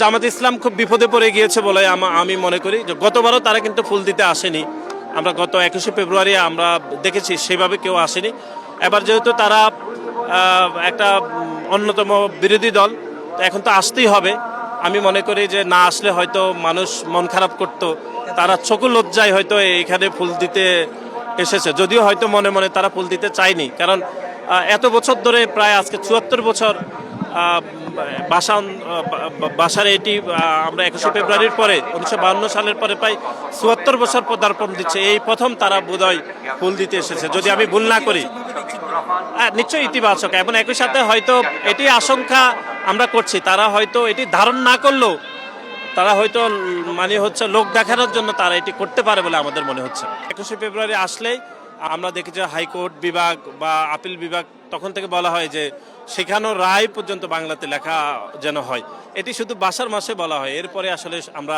জামাত ইসলাম খুব বিপদে পড়ে গিয়েছে বলে আমি মনে করি যে গতবারও তারা কিন্তু ফুল দিতে আসেনি। আমরা গত 21শে ফেব্রুয়ারি আমরা দেখেছি সেভাবে কেউ আসেনি। এবার যেহেতু তারা একটা অন্যতম বিরোধী দল, তো এখন তো আসতেই হবে। আমি মনে করি যে না আসলে হয়তো মানুষ মন খারাপ করত, তারা চকু লজ্জায় হয়তো এখানে ফুল দিতে এসেছে, যদিও হয়তো মনে মনে তারা ফুল দিতে চায়নি। কারণ এত বছর ধরে, প্রায় আজকে ৭৪ বছর বাসার এটি আমরা 21শে ফেব্রুয়ারির পরে 1952 সালের পরে প্রায় ৭৪ বছর পদার্পণ দিচ্ছে। এই প্রথম তারা বোধহয় ফুল দিতে এসেছে, যদি আমি ভুল না করি। নিশ্চয়ই ইতিবাচক, এবং একই সাথে হয়তো এটি আশঙ্কা আমরা করছি তারা হয়তো এটি ধারণ না করলেও তারা হয়তো মানে হচ্ছে লোক দেখানোর জন্য তারা এটি করতে পারে বলে আমাদের মনে হচ্ছে। 21শে ফেব্রুয়ারি আসলেই আমরা দেখি যে হাইকোর্ট বিভাগ বা আপিল বিভাগ তখন থেকে বলা হয় যে সেখানেও রায় পর্যন্ত বাংলাতে লেখা যেন হয়। এটি শুধু বাসার মাসে বলা হয়, এরপরে আসলে আমরা